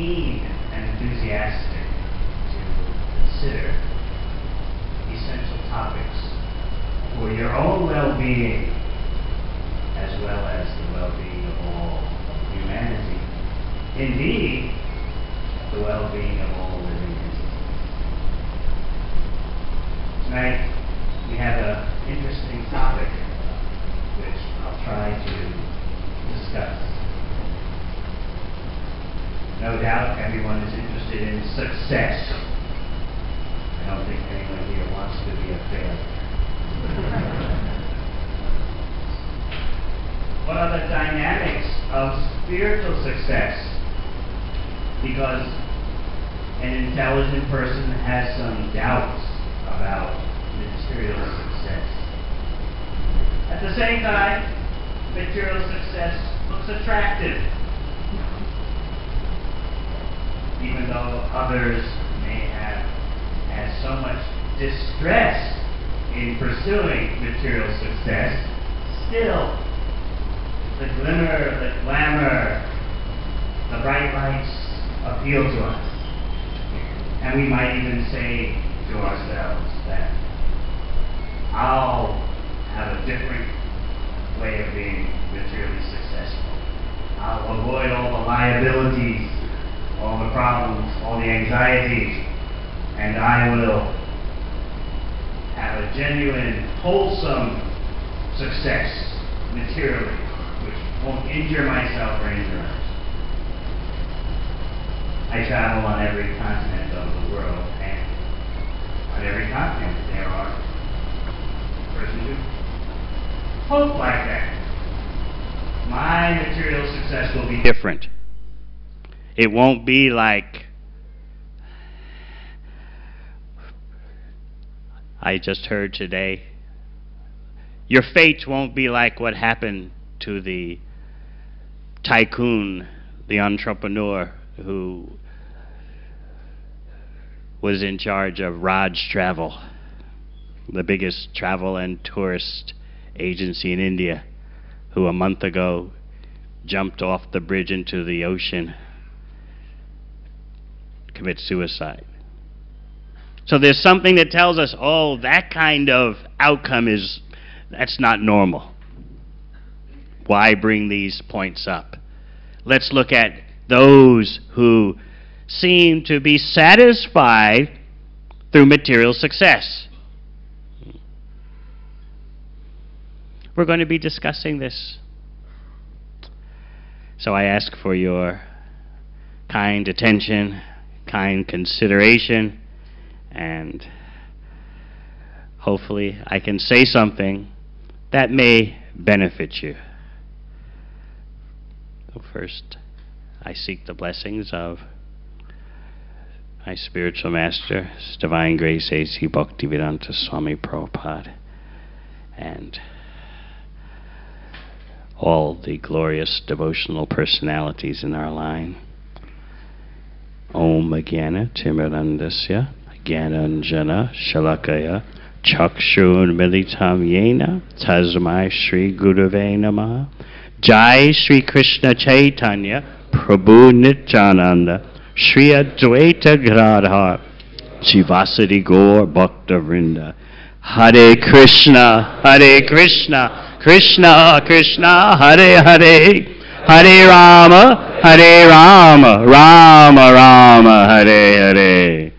keen and enthusiastic to consider essential topics for your own well-being as well as the well-being of all humanity. Indeed, the well-being of all living entities. Tonight, we have an interesting topic which I'll try to discuss. No doubt everyone is interested in success. I don't think anyone here wants to be a failure. What are the dynamics of spiritual success? Because an intelligent person has some doubts about material success. At the same time, material success looks attractive, even though others may have had so much distress in pursuing material success. Still, the glimmer, the glamour, the bright lights appeal to us. And we might even say to ourselves that I'll have a different way of being materially successful. I'll avoid all the liabilities, all the problems, all the anxieties, and I will have a genuine, wholesome success materially, which won't injure myself or injure others. I travel on every continent of the world, and on every continent there are persons who hope like that. My material success will be different. It won't be like I just heard today. Your fate won't be like what happened to the tycoon, the entrepreneur who was in charge of Raj Travel, the biggest travel and tourist agency in India, who a month ago jumped off the bridge into the ocean, commit suicide. So there's something that tells us, oh, that kind of outcome that's not normal. Why bring these points up? Let's look at those who seem to be satisfied through material success. We're going to be discussing this. So I ask for your kind attention, kind consideration, and hopefully I can say something that may benefit you. So first, I seek the blessings of my spiritual master, His Divine Grace A.C. Bhaktivedanta Swami Prabhupada, and all the glorious devotional personalities in our line. Om Jnana Timirandasya Jnananjana Shalakaya Chakshur Militam Yena Tasmai Shri Gurave Namaha. Jai Shri Krishna Chaitanya Prabhu Nityananda Shri Advaita Gadadhar Shivasati Gaur Bhakta Vrinda. Hare Krishna, Krishna Krishna, Hare Hare, Hare Rama, Rama Rama, Hare Hare.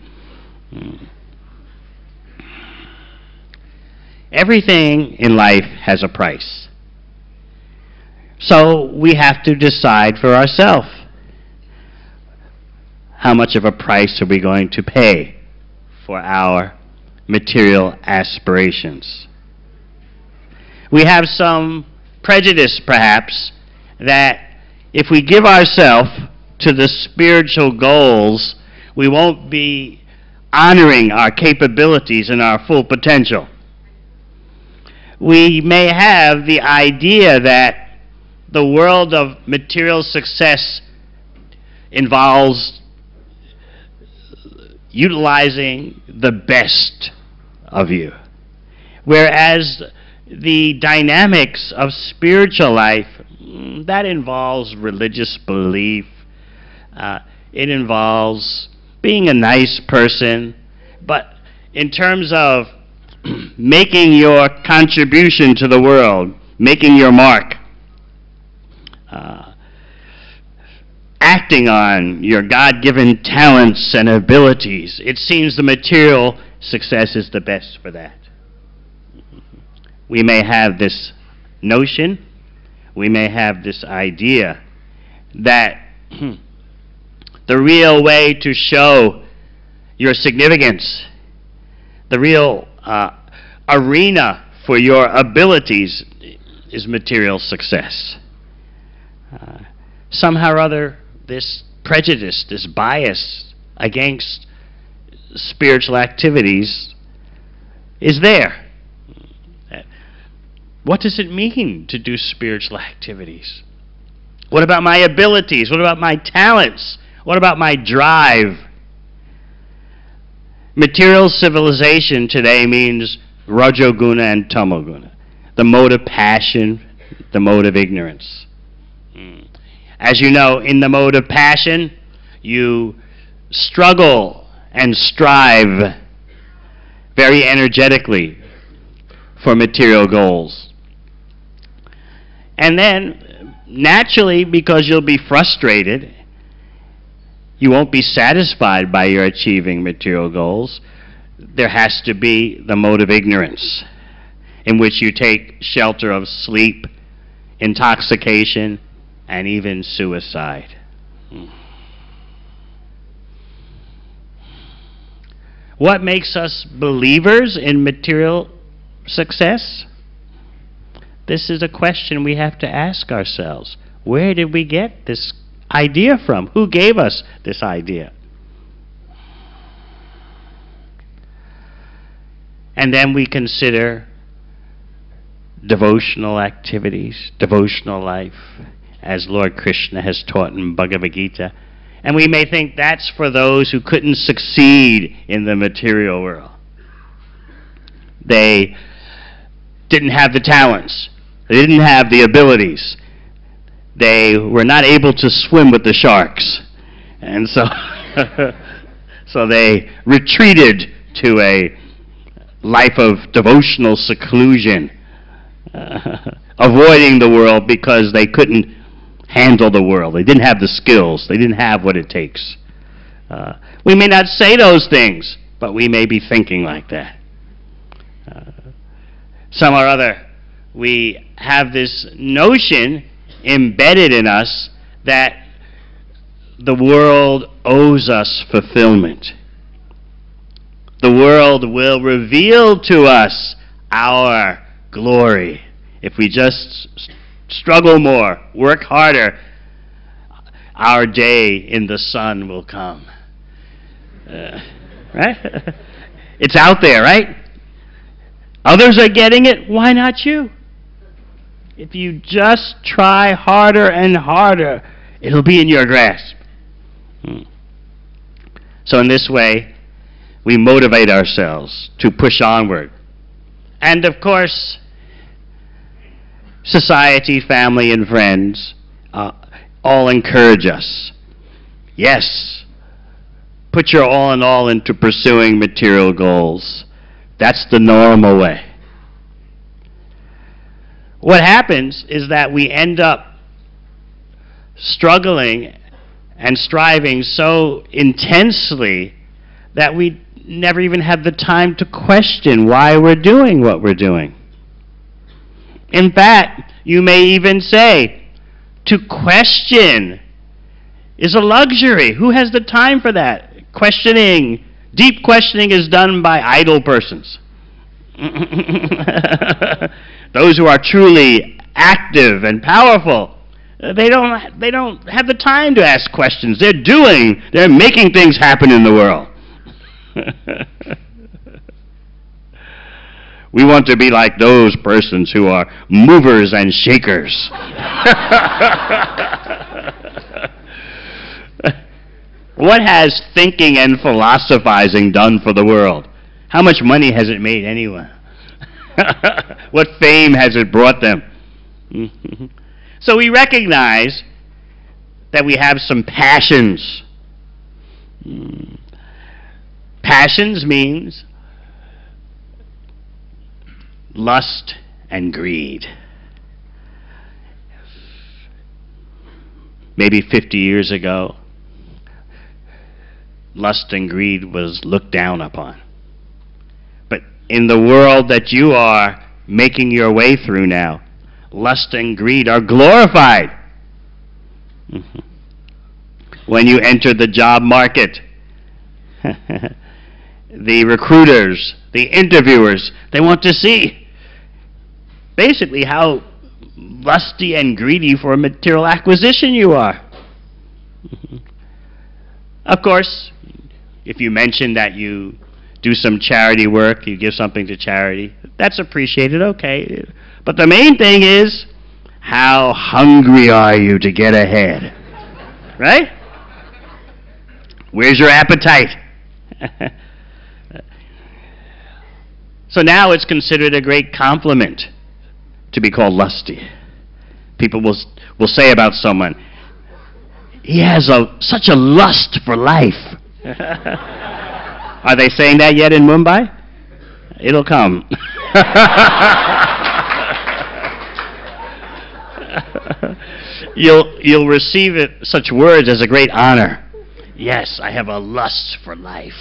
Everything in life has a price. So we have to decide for ourselves. How much of a price are we going to pay for our material aspirations? We have some prejudice, perhaps, that if we give ourselves to the spiritual goals, we won't be honoring our capabilities and our full potential. We may have the idea that the world of material success involves utilizing the best of you, whereas the dynamics of spiritual life, that involves religious belief. It involves being a nice person, but in terms of making your contribution to the world, making your mark, acting on your God-given talents and abilities, it seems the material success is the best for that. We may have this notion, we may have this idea that the real way to show your significance, the real arena for your abilities is material success. Somehow or other, this prejudice, this bias against spiritual activities is there. What does it mean to do spiritual activities? What about my abilities? What about my talents? What about my drive? Material civilization today means Rajoguna and Tamoguna, the mode of passion, the mode of ignorance. As you know, in the mode of passion, you struggle and strive very energetically for material goals. And then, naturally, because you'll be frustrated, you won't be satisfied by your achieving material goals, there has to be the mode of ignorance, in which you take shelter of sleep, intoxication, and even suicide. What makes us believers in material success? This is a question we have to ask ourselves. Where did we get this idea from? Who gave us this idea? And then we consider devotional activities, devotional life, as Lord Krishna has taught in Bhagavad Gita. And we may think that's for those who couldn't succeed in the material world. They didn't have the talents. They didn't have the abilities. They were not able to swim with the sharks. And so, so they retreated to a life of devotional seclusion, avoiding the world because they couldn't handle the world. They didn't have the skills. They didn't have what it takes. We may not say those things, but we may be thinking like that. Some or other, we have this notion embedded in us that the world owes us fulfillment. The world will reveal to us our glory if we just struggle more, work harder. Our day in the sun will come. Right? It's out there, right? Others are getting it. Why not you? If you just try harder and harder, it'll be in your grasp. So in this way, we motivate ourselves to push onward. And of course, society, family, and friends all encourage us. Yes, put your all in all into pursuing material goals. That's the normal way. What happens is that we end up struggling and striving so intensely that we never even have the time to question why we're doing what we're doing. In fact, you may even say, to question is a luxury. Who has the time for that? Questioning, deep questioning is done by idle persons. Those who are truly active and powerful, they don't have the time to ask questions. They're making things happen in the world. We want to be like those persons who are movers and shakers. What has thinking and philosophizing done for the world? How much money has it made anyone? What fame has it brought them? So we recognize that we have some passions Passions means lust and greed. Maybe 50 years ago, lust and greed was looked down upon. But in the world that you are making your way through now, lust and greed are glorified. When you enter the job market, the recruiters, the interviewers, they want to see basically how lusty and greedy for material acquisition you are. Of course, if you mention that you do some charity work, you give something to charity, that's appreciated, okay. But the main thing is, how hungry are you to get ahead? Right? Where's your appetite? So now it's considered a great compliment to be called lusty. People will say about someone, he has such a lust for life. Are they saying that yet in Mumbai? It'll come. You'll receive such words as a great honor. Yes, I have a lust for life.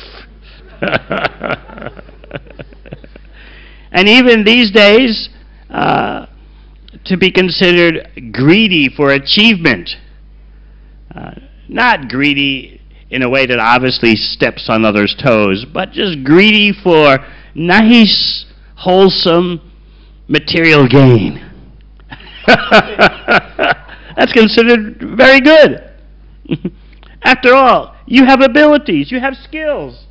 And even these days, to be considered greedy for achievement. Not greedy in a way that obviously steps on others' toes, but just greedy for nice, wholesome material gain. That's considered very good. After all, you have abilities, you have skills.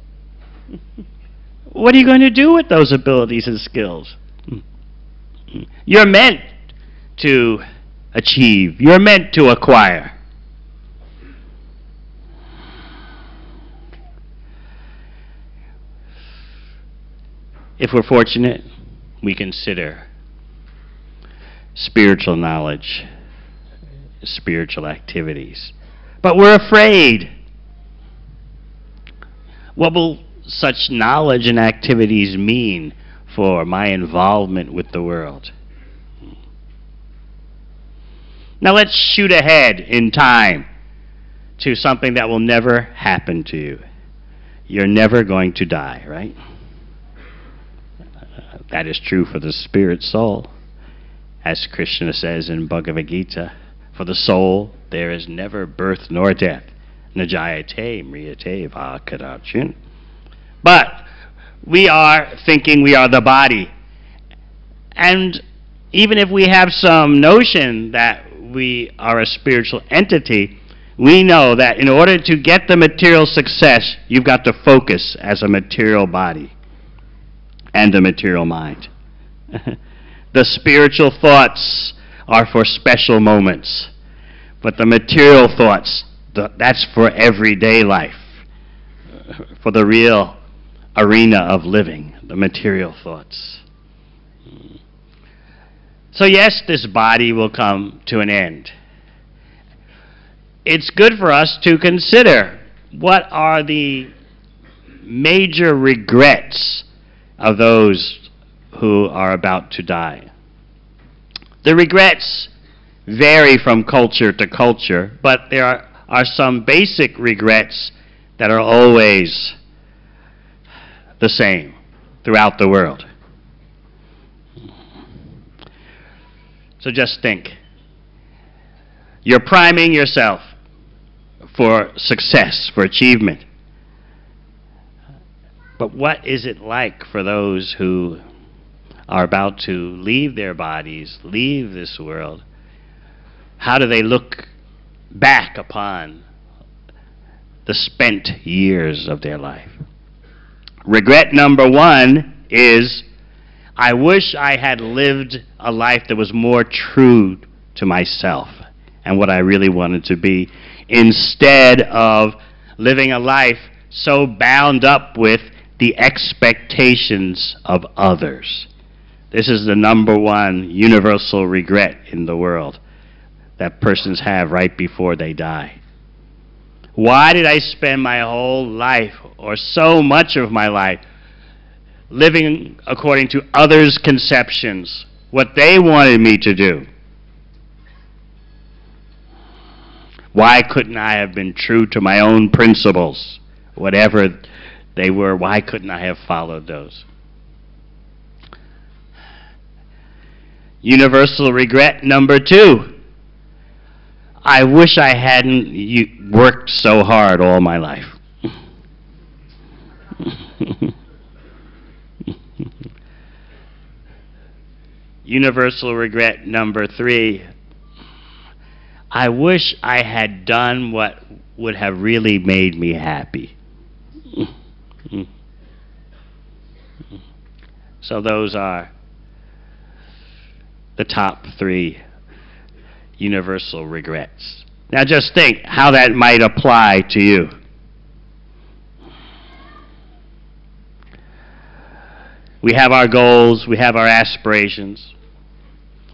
What are you going to do with those abilities and skills? You're meant to achieve. You're meant to acquire. If we're fortunate, we consider spiritual knowledge, spiritual activities. But we're afraid. What will such knowledge and activities mean for my involvement with the world? Now let's shoot ahead in time to something that will never happen to you. You're never going to die, right? That is true for the spirit soul. As Krishna says in Bhagavad Gita, for the soul there is never birth nor death. Najayate mriyate va kadachin. But we are thinking we are the body. And even if we have some notion that we are a spiritual entity, we know that in order to get the material success, you've got to focus as a material body and a material mind. The spiritual thoughts are for special moments, but the material thoughts, that's for everyday life, for the real arena of living, the material thoughts. So yes, this body will come to an end. It's good for us to consider what are the major regrets of those who are about to die. The regrets vary from culture to culture, but there are some basic regrets that are always the same throughout the world. So just think. You're priming yourself for success, for achievement. But what is it like for those who are about to leave their bodies, leave this world? How do they look back upon the spent years of their life? Regret number one is, I wish I had lived a life that was more true to myself and what I really wanted to be, instead of living a life so bound up with the expectations of others. This is the number one universal regret in the world that persons have right before they die. Why did I spend my whole life, or so much of my life, living according to others' conceptions, what they wanted me to do? Why couldn't I have been true to my own principles, whatever they were? Why couldn't I have followed those? Universal regret number 2. I wish I hadn't worked so hard all my life. Universal regret number 3. I wish I had done what would have really made me happy. So those are the top 3 universal regrets. Now just think how that might apply to you. We have our goals, we have our aspirations.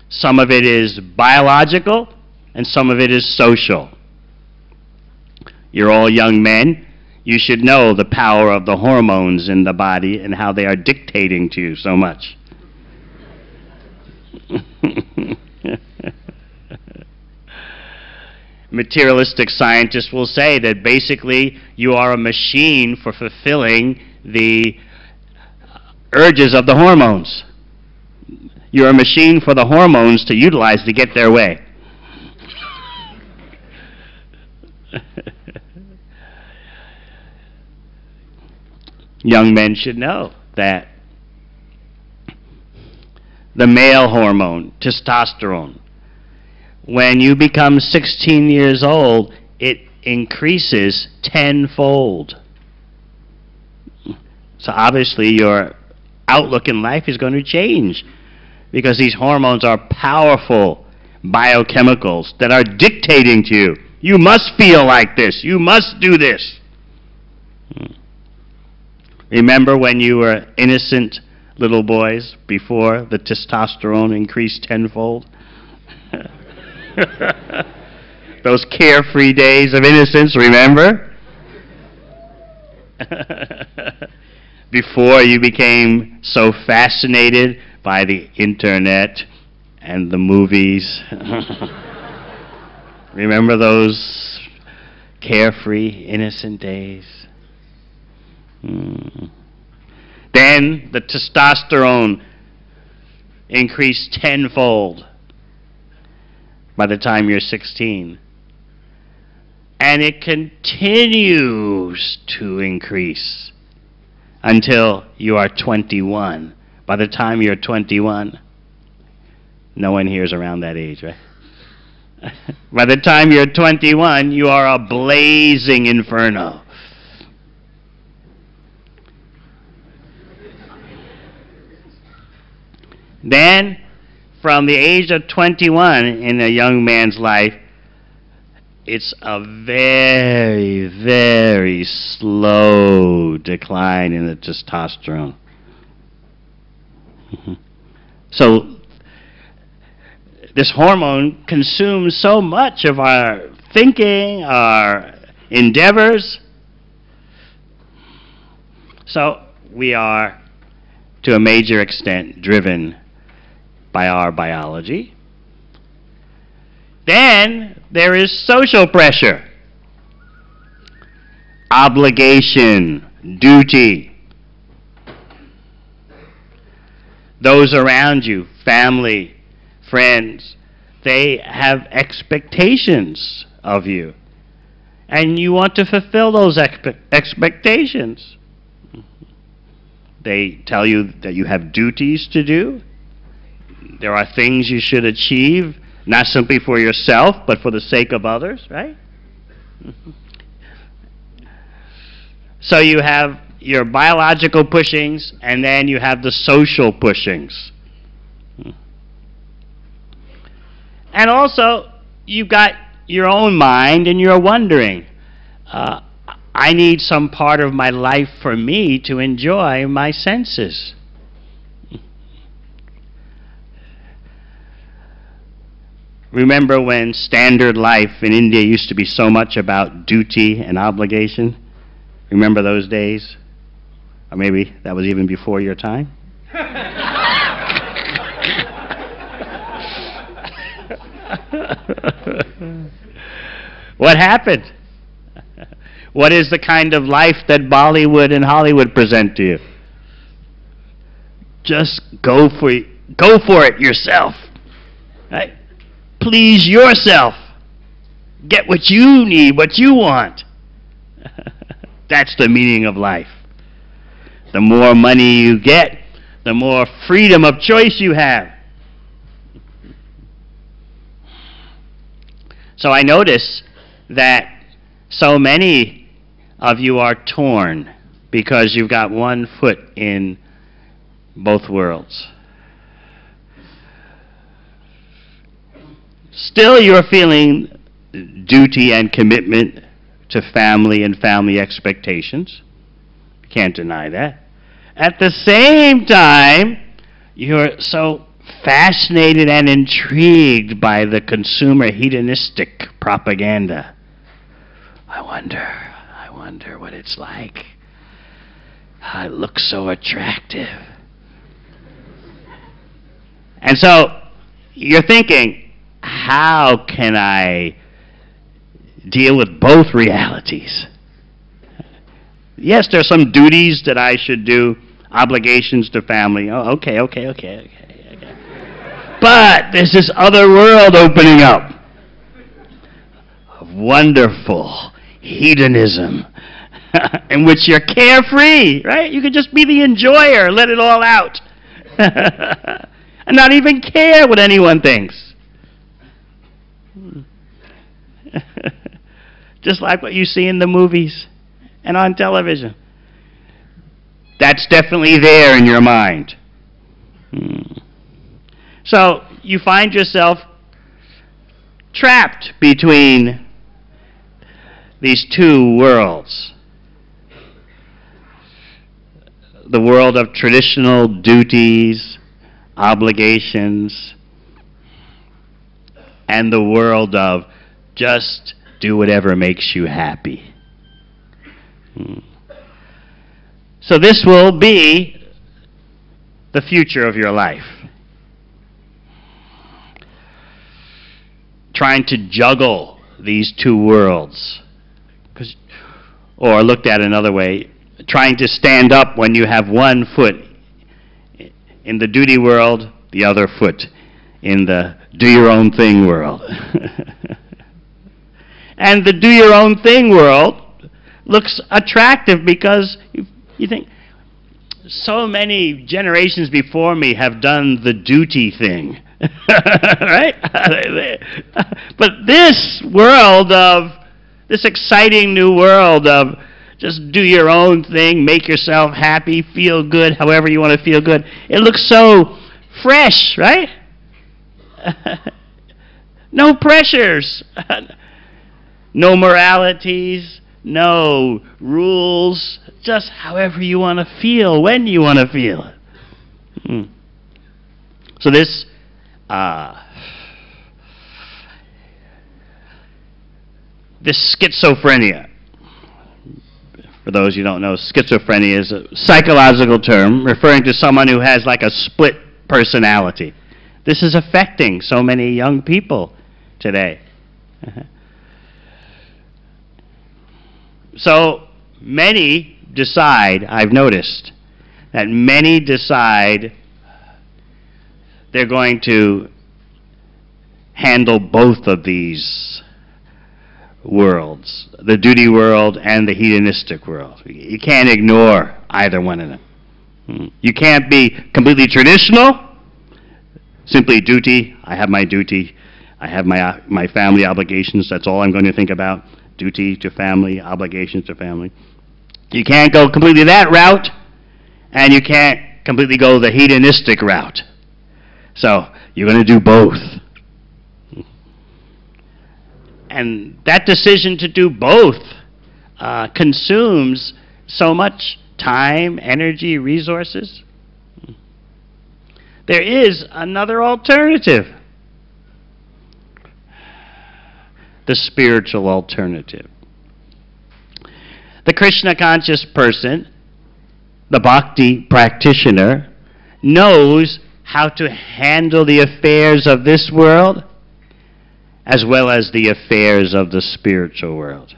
Some of it is biological, and some of it is social. You're all young men. You should know the power of the hormones in the body and how they are dictating to you so much. Materialistic scientists will say that basically you are a machine for fulfilling the urges of the hormones. You're a machine for the hormones to utilize to get their way. Young men should know that the male hormone, testosterone, when you become 16 years old, it increases tenfold. So obviously your outlook in life is going to change because these hormones are powerful biochemicals that are dictating to you. You must feel like this. You must do this. Remember when you were innocent little boys before the testosterone increased tenfold? Those carefree days of innocence, remember? Before you became so fascinated by the internet and the movies. Remember those carefree, innocent days? Then the testosterone increased tenfold by the time you're 16. And it continues to increase until you are 21. By the time you're 21, no one here is around that age, right? By the time you're 21, you are a blazing inferno. Then, from the age of 21 in a young man's life, it's a very, very slow decline in the testosterone. So, this hormone consumes so much of our thinking, our endeavors. So, we are, to a major extent, driven by our biology. Then there is social pressure, obligation, duty. Those around you, family, friends, they have expectations of you. And you want to fulfill those expectations. They tell you that you have duties to do. There are things you should achieve, not simply for yourself, but for the sake of others, right? So you have your biological pushings, and then you have the social pushings. And also, you've got your own mind, and you're wondering, I need some part of my life for me to enjoy my senses. Remember when standard life in India used to be so much about duty and obligation? Remember those days? Or maybe that was even before your time? What happened? What is the kind of life that Bollywood and Hollywood present to you? Just go for it yourself. Right? Please yourself. Get what you need, what you want. That's the meaning of life. The more money you get, the more freedom of choice you have. So I notice that so many of you are torn because you've got one foot in both worlds. Still you're feeling duty and commitment to family and family expectations. Can't deny that. At the same time, you're so fascinated and intrigued by the consumer hedonistic propaganda. I wonder what it's like. It looks so attractive. And so you're thinking, how can I deal with both realities? Yes, there are some duties that I should do, obligations to family. Oh, okay. But there's this other world opening up of wonderful hedonism in which you're carefree, right? You can just be the enjoyer, let it all out, and not even care what anyone thinks. Just like what you see in the movies and on television. That's definitely there in your mind. So you find yourself trapped between these two worlds. The world of traditional duties, obligations, and the world of just do whatever makes you happy. So this will be the future of your life. Trying to juggle these two worlds. Or looked at another way, trying to stand up when you have one foot in the duty world, the other foot in the do your own thing world. And the do your own thing world looks attractive because you think, so many generations before me have done the duty thing. Right? But this world of, this exciting new world of just do your own thing, make yourself happy, feel good, however you want to feel good, it looks so fresh, right? No pressures, no moralities, no rules, just however you want to feel, when you want to feel it. So this this schizophrenia, for those you don't know, schizophrenia is a psychological term referring to someone who has like a split personality. This is affecting so many young people today. So many decide, I've noticed, that many decide they're going to handle both of these worlds, the duty world and the hedonistic world. You can't ignore either one of them. You can't be completely traditional, simply duty. I have my duty. I have my family obligations. That's all I'm going to think about. Duty to family, obligations to family. You can't go completely that route, and you can't completely go the hedonistic route. So you're going to do both. And that decision to do both consumes so much time, energy, resources. There is another alternative. the spiritual alternative. The Krishna conscious person, the bhakti practitioner, knows how to handle the affairs of this world as well as the affairs of the spiritual world.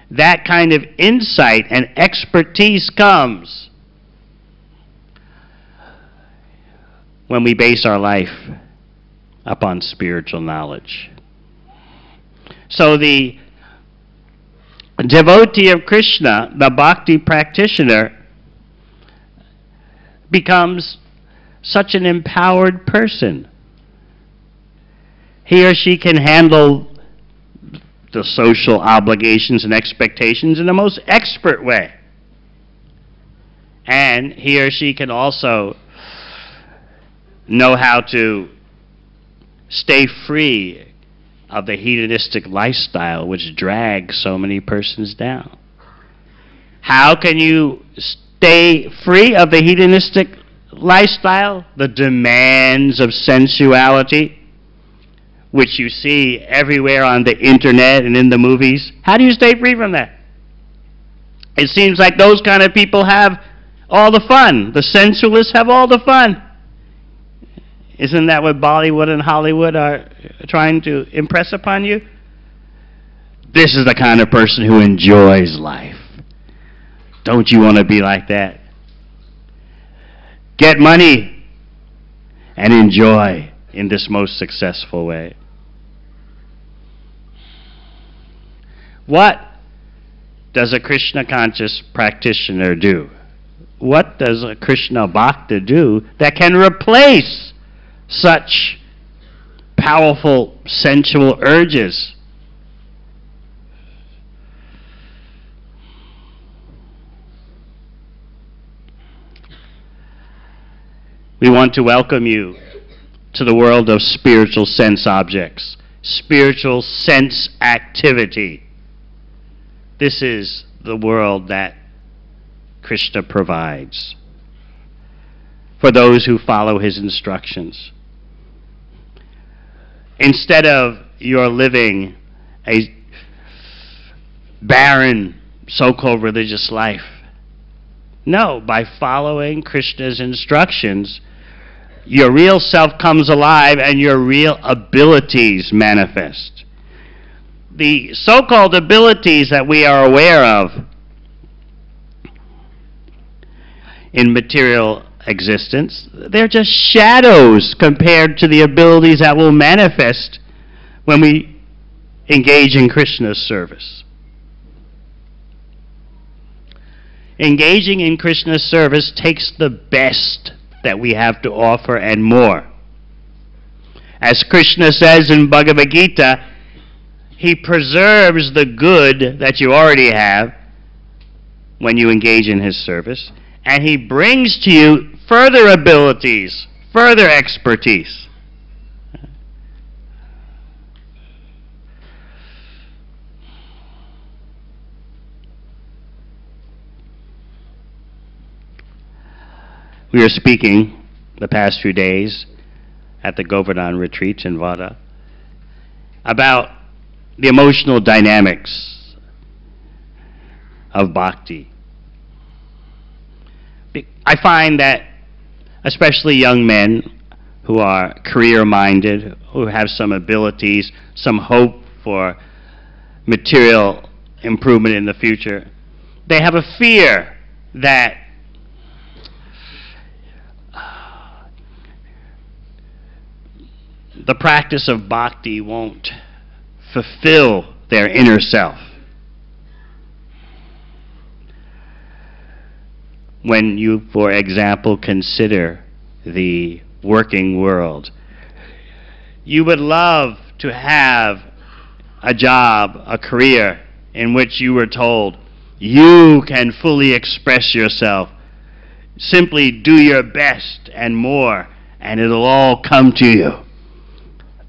That kind of insight and expertise comes when we base our life upon spiritual knowledge. So the devotee of Krishna, the bhakti practitioner, becomes such an empowered person. He or she can handle the social obligations and expectations in the most expert way. And he or she can also know how to stay free of the hedonistic lifestyle which drags so many persons down. How can you stay free of the hedonistic lifestyle? The demands of sensuality, which you see everywhere on the internet and in the movies. How do you stay free from that? It seems like those kind of people have all the fun. The sensualists have all the fun. Isn't that what Bollywood and Hollywood are trying to impress upon you? This is the kind of person who enjoys life. Don't you want to be like that? Get money and enjoy in this most successful way. What does a Krishna conscious practitioner do? What does a Krishna Bhakta do that can replace such powerful sensual urges? We want to welcome you to the world of spiritual sense objects, spiritual sense activity. This is the world that Krishna provides for those who follow his instructions. Instead of your living a barren so-called religious life, no, by following Krishna's instructions, your real self comes alive and your real abilities manifest. The so-called abilities that we are aware of in material existence, they're just shadows compared to the abilities that will manifest when we engage in Krishna's service. Engaging in Krishna's service takes the best that we have to offer and more. As Krishna says in Bhagavad Gita, he preserves the good that you already have when you engage in his service, and he brings to you further abilities, further expertise. We were speaking the past few days at the Govardhan retreat in Vada about the emotional dynamics of bhakti. I find that especially young men who are career-minded, who have some abilities, some hope for material improvement in the future, they have a fear that the practice of bhakti won't fulfill their inner self. When you, for example, consider the working world, you would love to have a job, a career, in which you were told you can fully express yourself. Simply do your best and more, and it'll all come to you.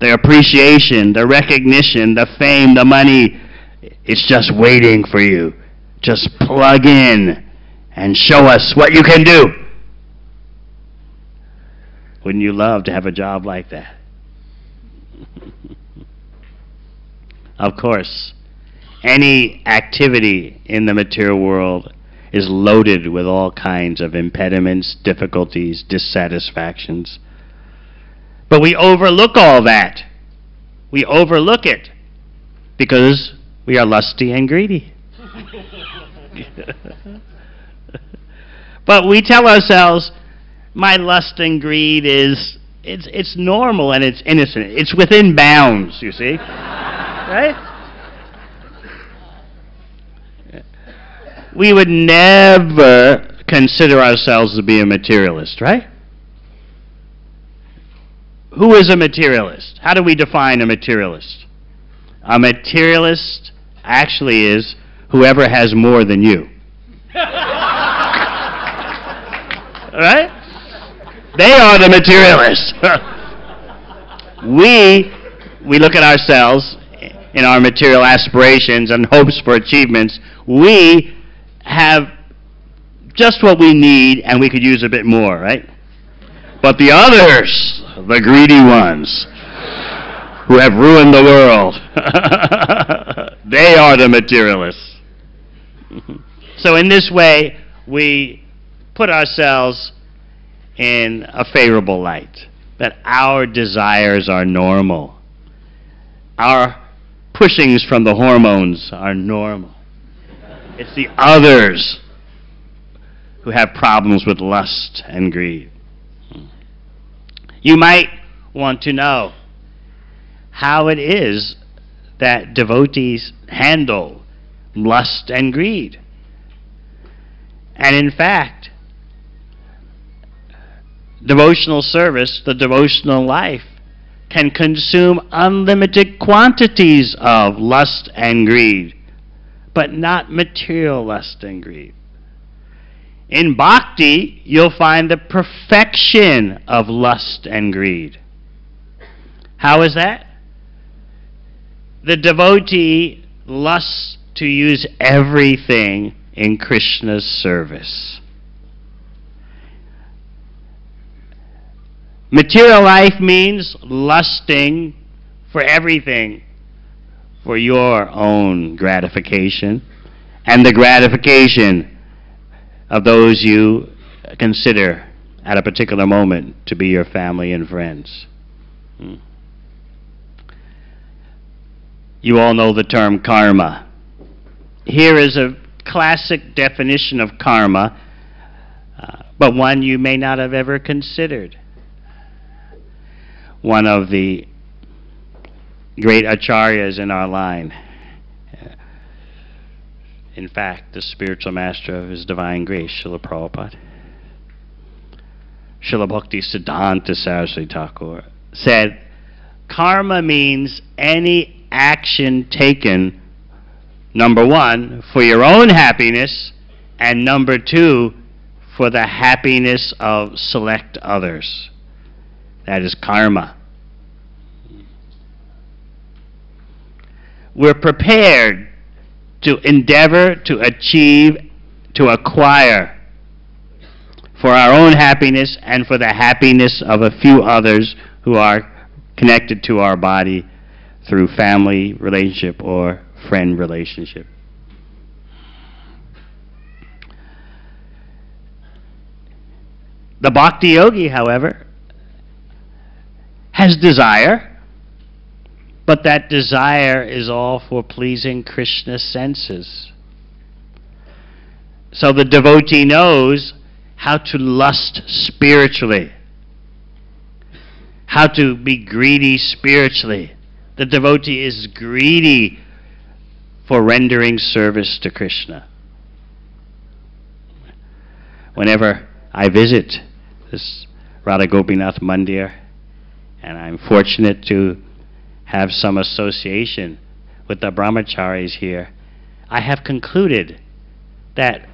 The appreciation, the recognition, the fame, the money, it's just waiting for you. Just plug in and show us what you can do. Wouldn't you love to have a job like that? Of course, any activity in the material world is loaded with all kinds of impediments, difficulties, dissatisfactions. But we overlook all that. We overlook it because we are lusty and greedy. But we tell ourselves, my lust and greed it's normal and it's innocent. It's within bounds, you see. Right? We would never consider ourselves to be a materialist, right? Who is a materialist? How do we define a materialist? A materialist actually is whoever has more than you. Right? They are the materialists. We look at ourselves in our material aspirations and hopes for achievements. We have just what we need, and we could use a bit more, right? But the others, the greedy ones, who have ruined the world, they are the materialists. So in this way, we put ourselves in a favorable light, that our desires are normal. Our pushings from the hormones are normal. It's the others who have problems with lust and greed. You might want to know how it is that devotees handle lust and greed. And in fact, devotional service, the devotional life, can consume unlimited quantities of lust and greed, but not material lust and greed. In bhakti, you'll find the perfection of lust and greed. How is that? The devotee lusts to use everything in Krishna's service. Material life means lusting for everything for your own gratification and the gratification of those you consider at a particular moment to be your family and friends. You all know the term karma. Here is a classic definition of karma, but one you may not have ever considered. One of the great acharyas in our line, in fact, the spiritual master of His Divine Grace, Srila Prabhupada, Srila Bhakti Siddhanta Saraswati Thakur, said, karma means any action taken, number one, for your own happiness, and number two, for the happiness of select others. That is karma. We're prepared to endeavor to achieve, to acquire, for our own happiness and for the happiness of a few others who are connected to our body through family relationship or friend relationship. The bhakti yogi, however, has desire, but that desire is all for pleasing Krishna's senses. So the devotee knows how to lust spiritually, how to be greedy spiritually. The devotee is greedy for rendering service to Krishna. Whenever I visit this Radha Gopinath Mandir, and I'm fortunate to have some association with the brahmacharis here, I have concluded that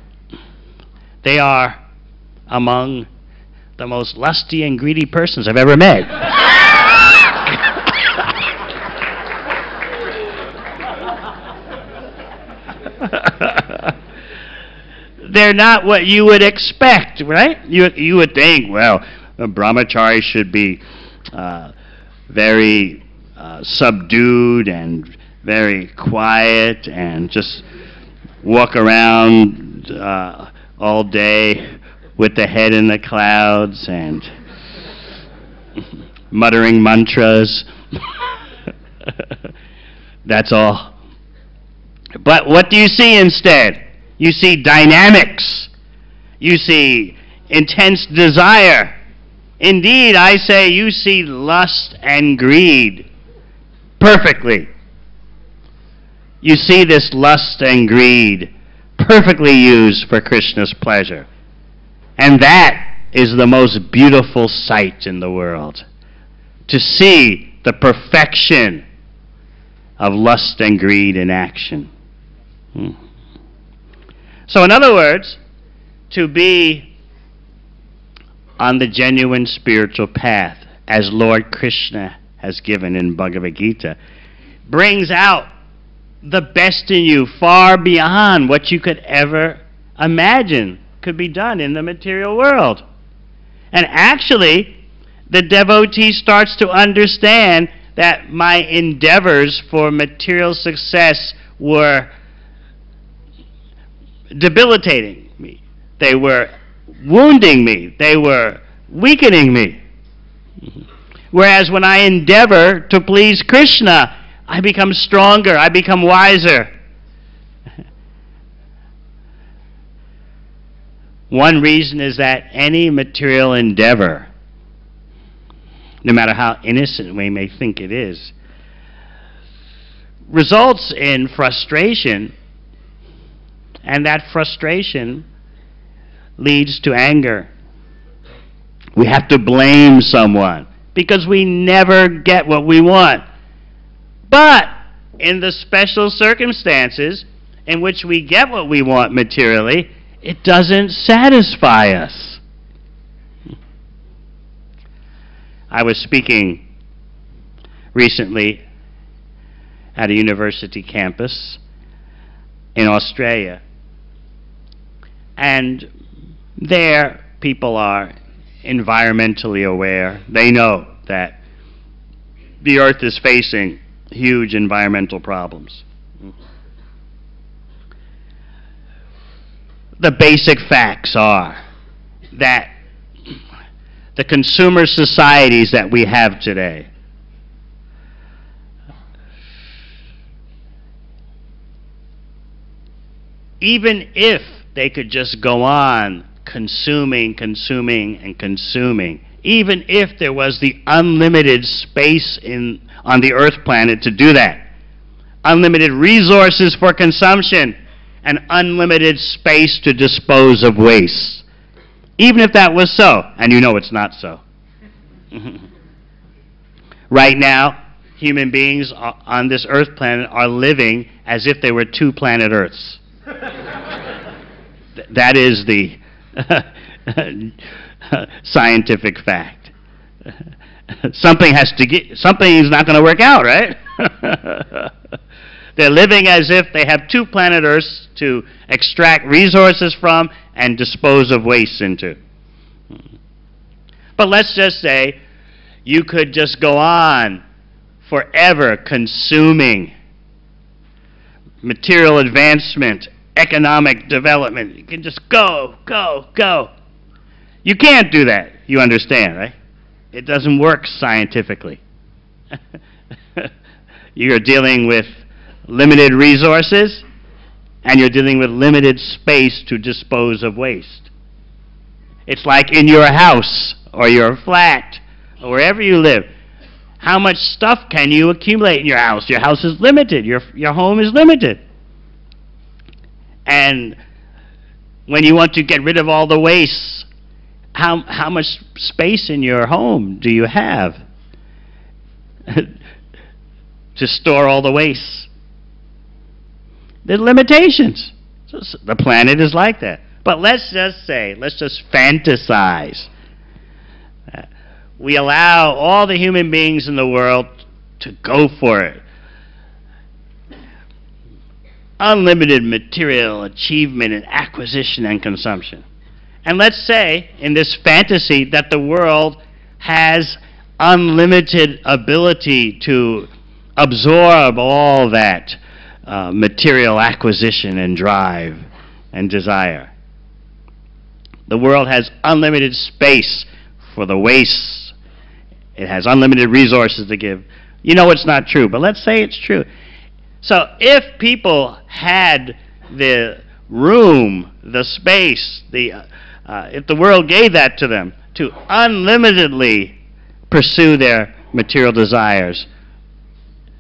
they are among the most lusty and greedy persons I've ever met. They're not what you would expect, right? You would think, well, a brahmachari should be very subdued and very quiet and just walk around all day with the head in the clouds and muttering mantras. That's all. But what do you see instead? You see dynamics. You see intense desire. Indeed, I say you see lust and greed perfectly. You see this lust and greed perfectly used for Krishna's pleasure. And that is the most beautiful sight in the world. To see the perfection of lust and greed in action. So in other words, to be on the genuine spiritual path, as Lord Krishna has given in Bhagavad Gita, brings out the best in you far beyond what you could ever imagine could be done in the material world. And actually, the devotee starts to understand that my endeavors for material success were debilitating me. They were wounding me. They were weakening me. Whereas when I endeavor to please Krishna, I become stronger, I become wiser. One reason is that any material endeavor, no matter how innocent we may think it is, results in frustration, and that frustration leads to anger. We have to blame someone because we never get what we want. But in the special circumstances in which we get what we want materially, it doesn't satisfy us. I was speaking recently at a university campus in Australia, and there people are environmentally aware. They know that the earth is facing huge environmental problems. The basic facts are that the consumer societies that we have today even if they could just go on consuming, and consuming, even if there was the unlimited space on the earth planet to do that, unlimited resources for consumption, and unlimited space to dispose of waste. Even if that was so, and you know it's not so. Right now, human beings on this earth planet are living as if they were two planet Earths. That is the scientific fact. Something is not going to work out, right? They're living as if they have two planet Earths to extract resources from and dispose of waste into. But let's just say you could just go on forever consuming material advancement, economic development. You can just go. You can't do that, you understand, right? It doesn't work scientifically. You're dealing with limited resources, and you're dealing with limited space to dispose of waste. It's like in your house, or your flat, or wherever you live. How much stuff can you accumulate in your house? Your house is limited. Your home is limited. And when you want to get rid of all the waste, how much space in your home do you have to store all the waste? There are limitations. So the planet is like that. But let's just fantasize. We allow all the human beings in the world to go for it. Unlimited material achievement and acquisition and consumption. And let's say, in this fantasy, that the world has unlimited ability to absorb all that material acquisition and drive and desire. The world has unlimited space for the wastes. It has unlimited resources to give. You know it's not true, but let's say it's true. So if people had the room, the space, if the world gave that to them to unlimitedly pursue their material desires,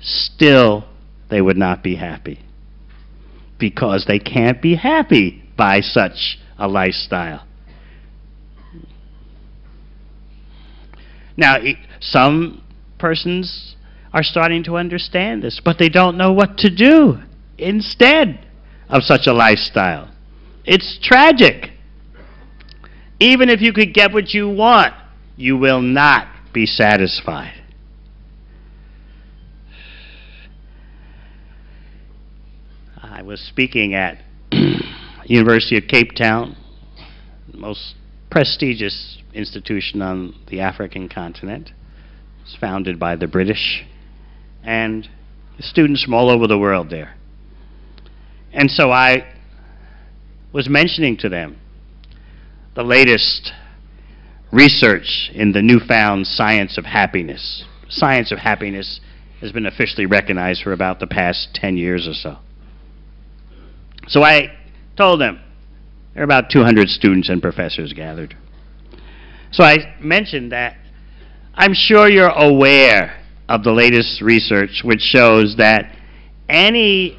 still they would not be happy, because they can't be happy by such a lifestyle. Now, some persons are starting to understand this, but they don't know what to do instead of such a lifestyle. It's tragic. Even if you could get what you want, you will not be satisfied. I was speaking at University of Cape Town, the most prestigious institution on the African continent. It's founded by the British, and students from all over the world there. And so I was mentioning to them the latest research in the newfound science of happiness. Science of happiness has been officially recognized for about the past 10 years or so. So I told them, there are about 200 students and professors gathered. So I mentioned that I'm sure you're aware of the latest research which shows that any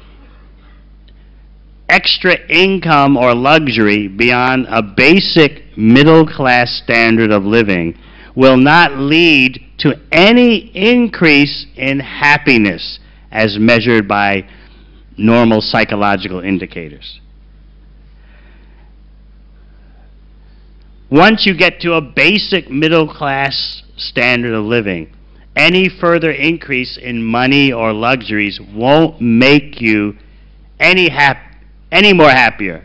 extra income or luxury beyond a basic middle-class standard of living will not lead to any increase in happiness as measured by normal psychological indicators. Once you get to a basic middle-class standard of living, any further increase in money or luxuries won't make you any more happier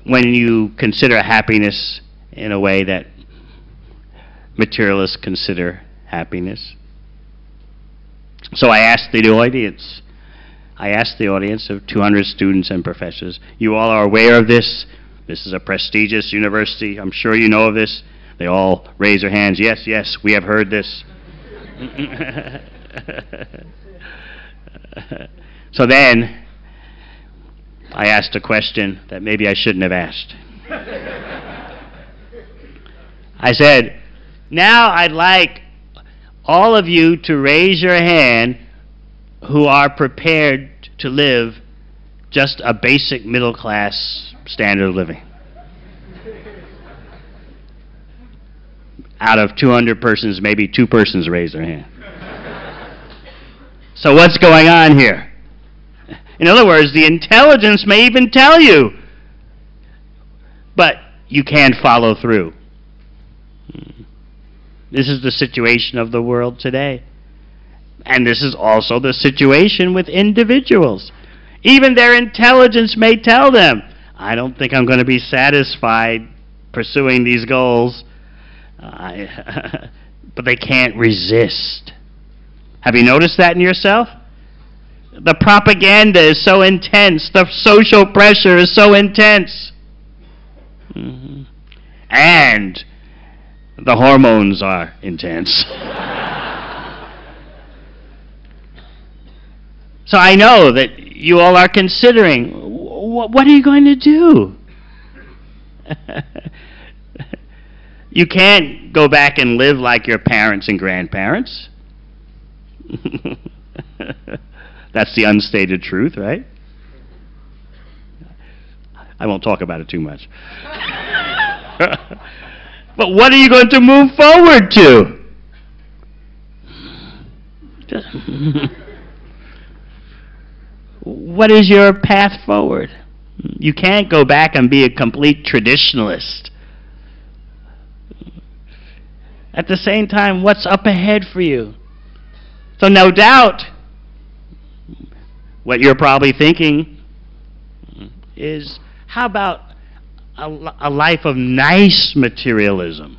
when you consider happiness in a way that materialists consider happiness. So I asked the audience of 200 students and professors, you all are aware of this? This is a prestigious university. I'm sure you know of this. They all raise their hands. Yes, yes, we have heard this. So then, I asked a question that maybe I shouldn't have asked. I said, now I'd like all of you to raise your hand who are prepared to live just a basic middle class standard of living. Out of 200 persons, maybe 2 persons raised their hand. So what's going on here? In other words, the intelligence may even tell you, but you can't follow through. This is the situation of the world today. And this is also the situation with individuals. Even their intelligence may tell them, I don't think I'm going to be satisfied pursuing these goals. But they can't resist. Have you noticed that in yourself? The propaganda is so intense. The social pressure is so intense. And the hormones are intense. So I know that you all are considering, what are you going to do? You can't go back and live like your parents and grandparents. That's the unstated truth, right? I won't talk about it too much. But what are you going to move forward to? What is your path forward? You can't go back and be a complete traditionalist. At the same time, what's up ahead for you? So no doubt, what you're probably thinking is, how about a life of nice materialism?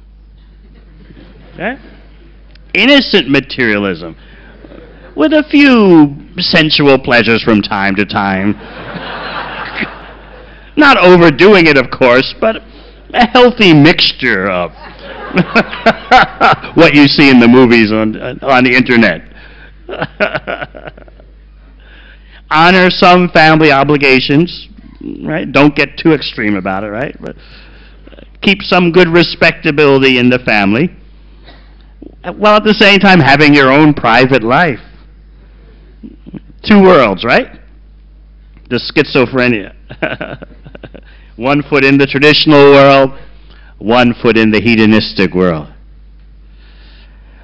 Okay? Innocent materialism. with a few sensual pleasures from time to time. Not overdoing it, of course, but a healthy mixture of what you see in the movies on the internet. Honor some family obligations, right? Don't get too extreme about it, right? But keep some good respectability in the family, while at the same time having your own private life. Two worlds, right? The schizophrenia. One foot in the traditional world, one foot in the hedonistic world.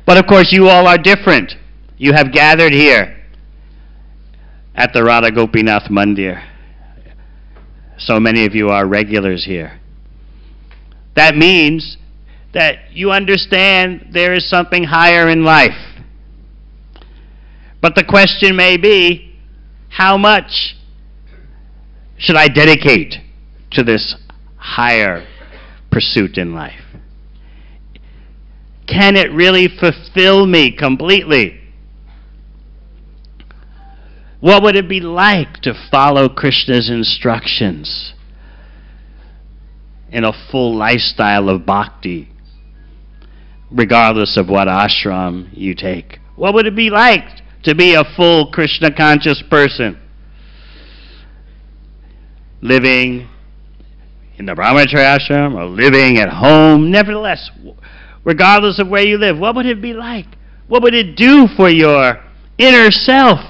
But of course, you all are different. You have gathered here at the Radha Gopinath Mandir. So many of you are regulars here. That means that you understand there is something higher in life. But the question may be, how much should I dedicate to this higher pursuit in life? Can it really fulfill me completely? What would it be like to follow Krishna's instructions in a full lifestyle of bhakti, regardless of what ashram you take? What would it be like to be a full Krishna conscious person, living in the brahmacharya ashram or living at home? Nevertheless, regardless of where you live, what would it be like? What would it do for your inner self?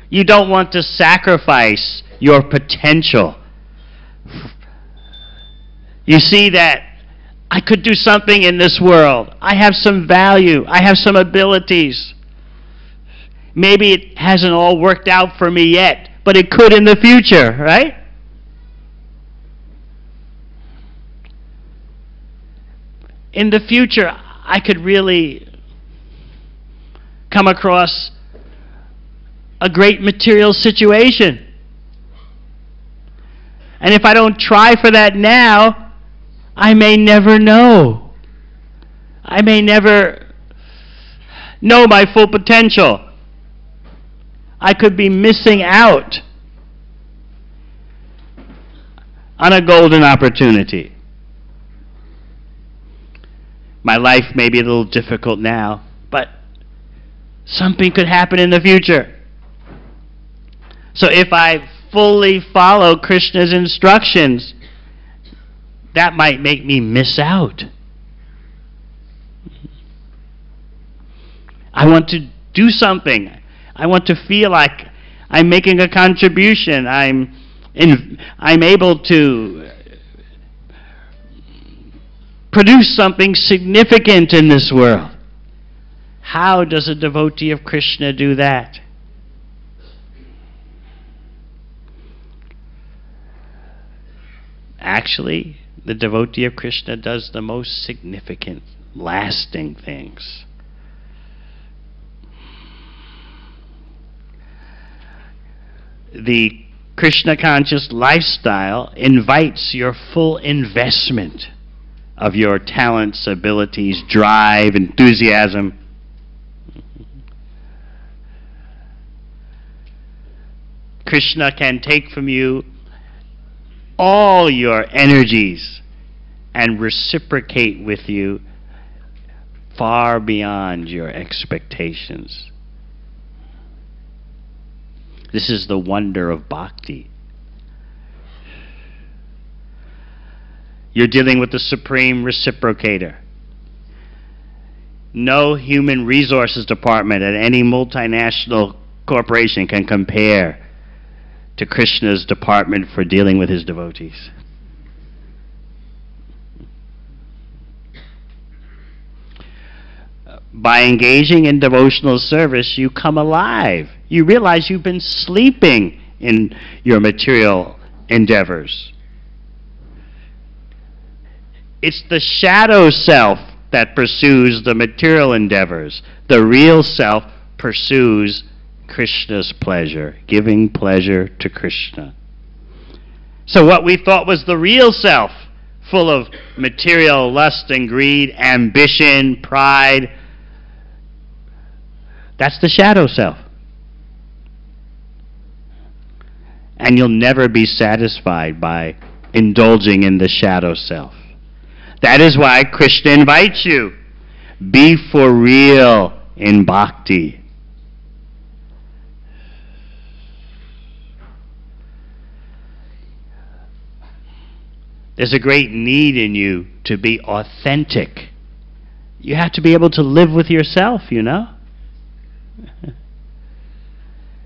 You don't want to sacrifice your potential. You see that I could do something in this world. I have some value. I have some abilities. Maybe it hasn't all worked out for me yet, but it could in the future, right? In the future, I could really come across a great material situation. And if I don't try for that now, I may never know. I may never know my full potential. I could be missing out on a golden opportunity. My life may be a little difficult now, but something could happen in the future. So if I fully follow Krishna's instructions, that might make me miss out. I want to do something. I want to feel like I'm making a contribution. I'm able to produce something significant in this world. How does a devotee of Krishna do that? Actually, the devotee of Krishna does the most significant, lasting things. The Krishna conscious lifestyle invites your full investment of your talents, abilities, drive, enthusiasm. Krishna can take from you all your energies and reciprocate with you far beyond your expectations. This is the wonder of bhakti. You're dealing with the supreme reciprocator. No human resources department at any multinational corporation can compare to Krishna's department for dealing with his devotees. By engaging in devotional service, you come alive. You realize you've been sleeping in your material endeavors. It's the shadow self that pursues the material endeavors. The real self pursues Krishna's pleasure, giving pleasure to Krishna. So what we thought was the real self, full of material lust and greed, ambition, pride, That's the shadow self. And you'll never be satisfied by indulging in the shadow self. That is why Krishna invites you. Be for real in bhakti. There's a great need in you to be authentic. You have to be able to live with yourself, you know?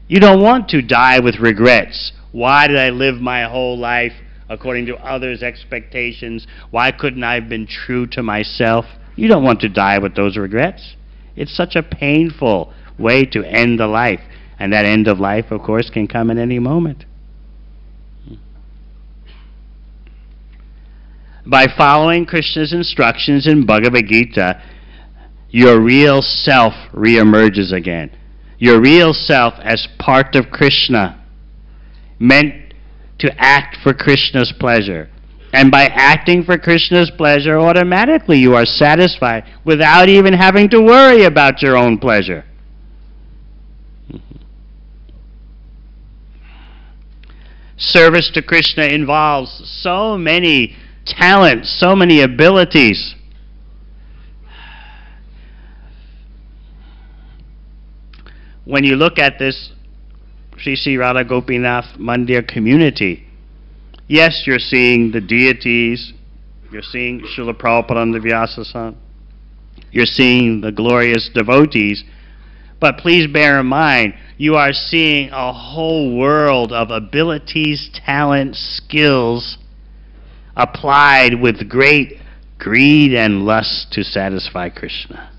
You don't want to die with regrets. Why did I live my whole life according to others' expectations? Why couldn't I have been true to myself? You don't want to die with those regrets. It's such a painful way to end a life. And that end of life, of course, can come at any moment. By following Krishna's instructions in Bhagavad Gita, your real self reemerges again. Your real self as part of Krishna, meant to act for Krishna's pleasure. And by acting for Krishna's pleasure, automatically you are satisfied without even having to worry about your own pleasure. Service to Krishna involves so many talents, so many abilities. When you look at this Sri Sri Radha Gopinath Mandir community, yes, you're seeing the deities, you're seeing Srila Prabhupada and the Vyasa-san, you're seeing the glorious devotees, but please bear in mind, you are seeing a whole world of abilities, talents, skills, applied with great greed and lust to satisfy Krishna.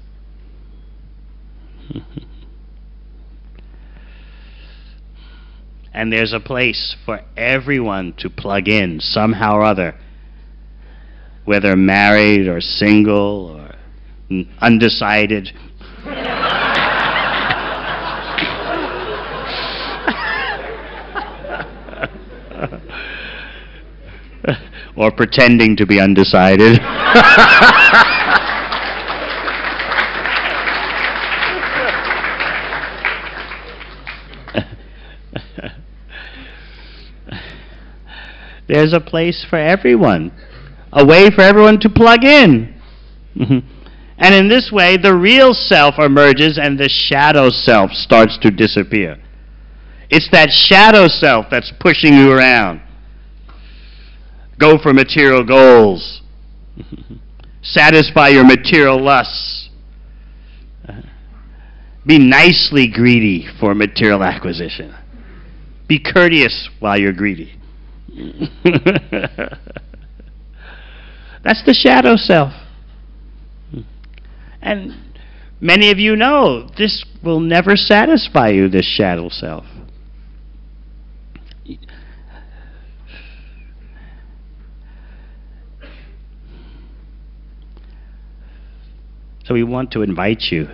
And there's a place for everyone to plug in somehow or other, whether married or single or undecided. Or pretending to be undecided. There's a place for everyone, a way for everyone to plug in. And in this way, the real self emerges and the shadow self starts to disappear. It's that shadow self that's pushing you around. Go for material goals. Satisfy your material lusts. Be nicely greedy for material acquisition. Be courteous while you're greedy. That's the shadow self. And many of you know this will never satisfy you, this shadow self. So we want to invite you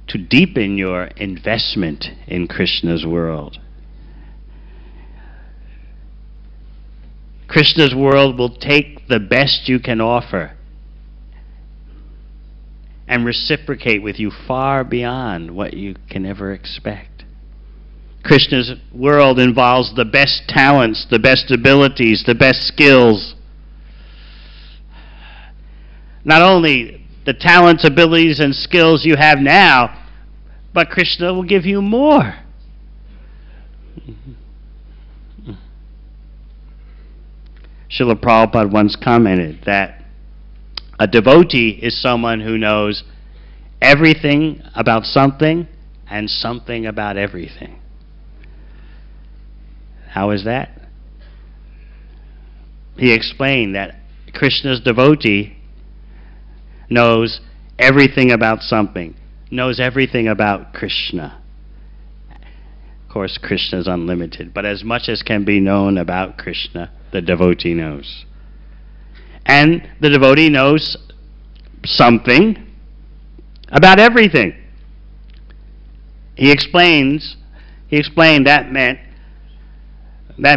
to deepen your investment in Krishna's world. Krishna's world will take the best you can offer and reciprocate with you far beyond what you can ever expect. Krishna's world involves the best talents, the best abilities, the best skills. Not only the talents, abilities, and skills you have now, but Krishna will give you more. Srila Prabhupada once commented that a devotee is someone who knows everything about something and something about everything. How is that? He explained that Krishna's devotee knows everything about something, knows everything about Krishna. Of course, Krishna is unlimited, but as much as can be known about Krishna, the devotee knows. And the devotee knows something about everything. He explained that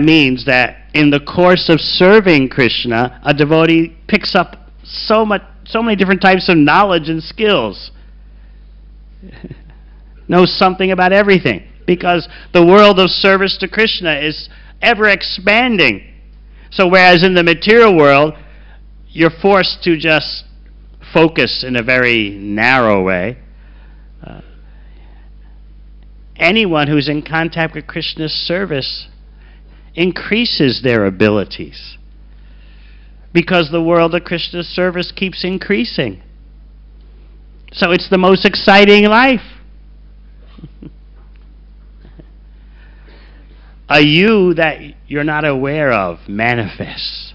means that in the course of serving Krishna, a devotee picks up so so many different types of knowledge and skills. Knows something about everything, because the world of service to Krishna is ever expanding. So whereas in the material world, you're forced to just focus in a very narrow way, anyone who's in contact with Krishna's service increases their abilities, because the world of Krishna's service keeps increasing. So it's the most exciting life. A you that you're not aware of manifests.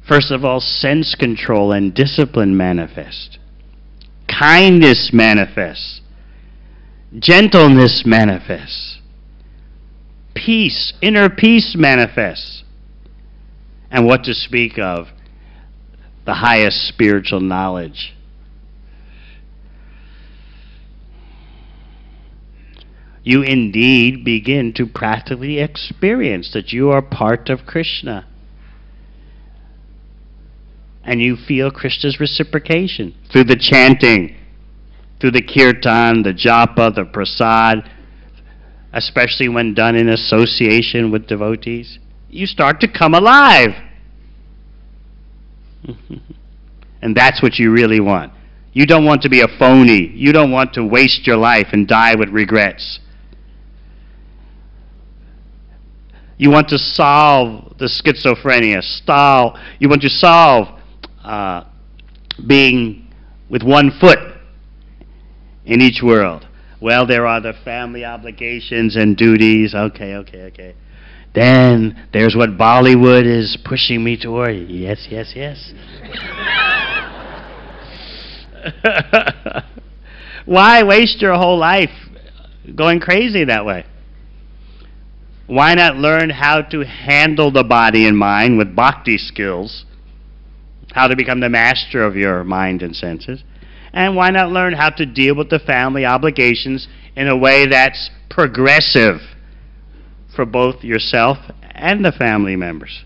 First of all, sense control and discipline manifest. Kindness manifests. Gentleness manifests. Peace, inner peace manifests. And what to speak of the highest spiritual knowledge. You indeed begin to practically experience that you are part of Krishna. And you feel Krishna's reciprocation through the chanting, through the kirtan, the japa, the prasad, especially when done in association with devotees. You start to come alive. And that's what you really want. You don't want to be a phony. You don't want to waste your life and die with regrets. You want to solve the schizophrenia. You want to solve being with one foot in each world. Well, there are the family obligations and duties. Okay. Then there's what Bollywood is pushing me toward. Yes. Why waste your whole life going crazy that way? Why not learn how to handle the body and mind with bhakti skills, how to become the master of your mind and senses, and why not learn how to deal with the family obligations in a way that's progressive for both yourself and the family members?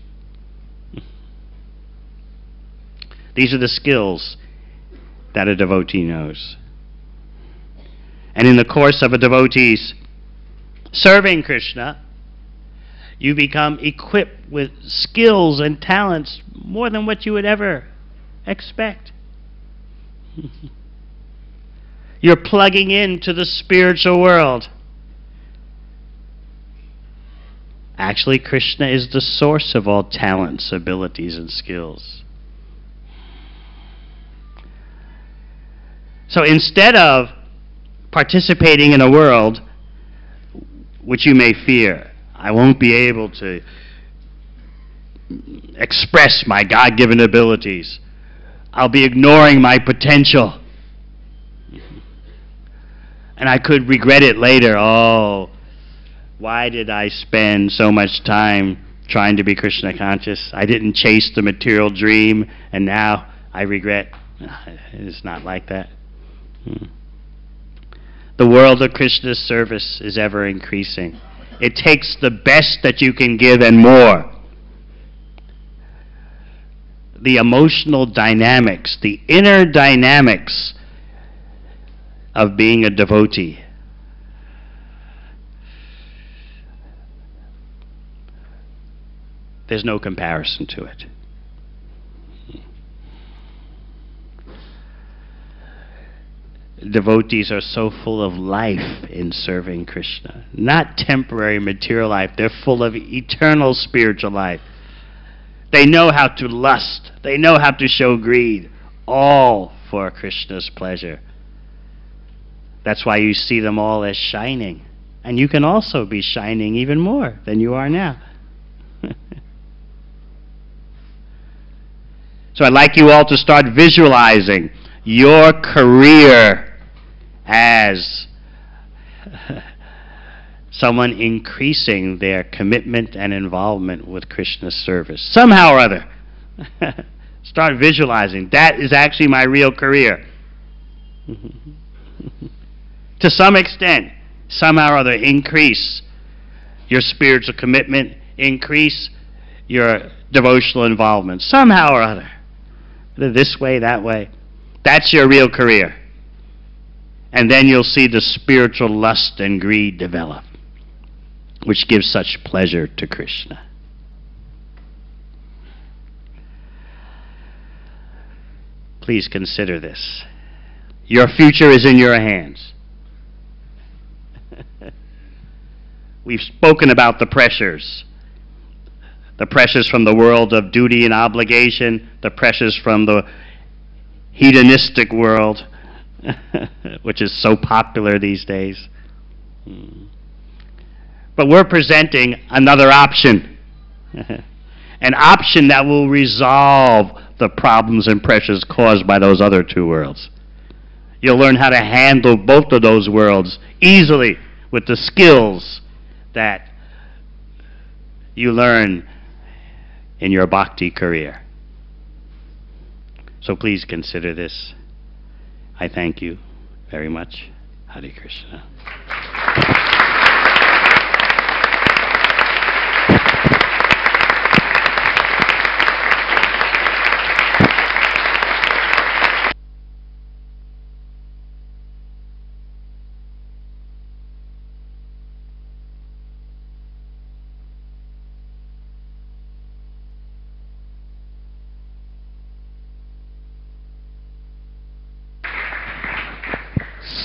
These are the skills that a devotee knows. And in the course of a devotee's serving Krishna, you become equipped with skills and talents more than what you would ever expect. You're plugging into the spiritual world. Actually, Krishna is the source of all talents, abilities, and skills. So instead of participating in a world which you may fear, I won't be able to express my God-given abilities. I'll be ignoring my potential. And I could regret it later. Oh, why did I spend so much time trying to be Krishna conscious? I didn't chase the material dream, and now I regret. It's not like that. The world of Krishna's service is ever increasing. It takes the best that you can give and more. The emotional dynamics, the inner dynamics of being a devotee. There's no comparison to it. Devotees are so full of life in serving Krishna. Not temporary material life. They're full of eternal spiritual life. They know how to lust. They know how to show greed. All for Krishna's pleasure. That's why you see them all as shining. And you can also be shining even more than you are now. So I'd like you all to start visualizing your career as someone increasing their commitment and involvement with Krishna's service. Somehow or other. Start visualizing. That is actually my real career. To some extent, somehow or other, increase your spiritual commitment, increase your devotional involvement, somehow or other. This way, that way. That's your real career. And then you'll see the spiritual lust and greed develop, which gives such pleasure to Krishna. Please consider this. Your future is in your hands. We've spoken about the pressures from the world of duty and obligation, the pressures from the hedonistic world, which is so popular these days. But we're presenting another option, an option that will resolve the problems and pressures caused by those other two worlds. You'll learn how to handle both of those worlds easily with the skills that you learn in your bhakti career. So please consider this. I thank you very much. Hare Krishna.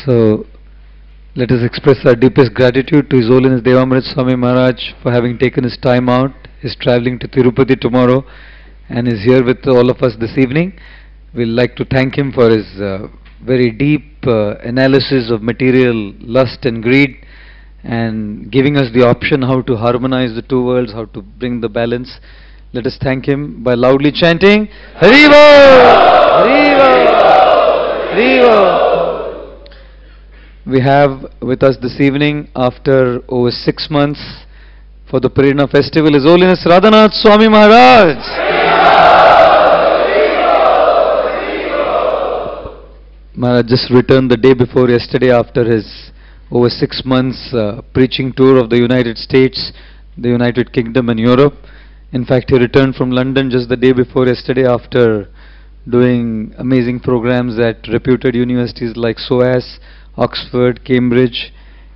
So, let us express our deepest gratitude to His Holiness Devamrita Swami Maharaj for having taken his time out. He's traveling to Tirupati tomorrow and is here with all of us this evening. We'd like to thank him for his very deep analysis of material lust and greed, and giving us the option how to harmonize the two worlds, how to bring the balance. Let us thank him by loudly chanting Haribo! Haribo! Haribo! We have with us this evening, after over 6 months for the Prerana festival, His Holiness Radhanath Swami Maharaj. Maharaj just returned the day before yesterday after his over 6 months preaching tour of the United States, the United Kingdom and Europe. In fact, he returned from London just the day before yesterday after doing amazing programs at reputed universities like SOAS, Oxford, Cambridge.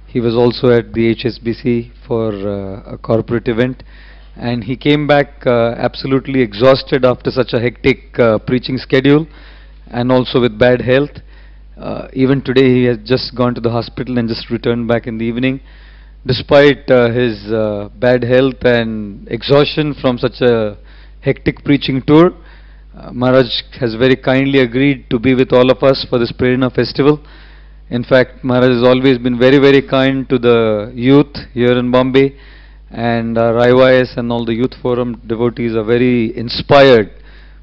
He was also at the HSBC for a corporate event, and he came back absolutely exhausted after such a hectic preaching schedule, and also with bad health. Even today he has just gone to the hospital and just returned back in the evening. Despite his bad health and exhaustion from such a hectic preaching tour, Maharaj has very kindly agreed to be with all of us for this Prerana festival. In fact, Maharaj has always been very, very kind to the youth here in Bombay, and our IYS and all the youth forum devotees are very inspired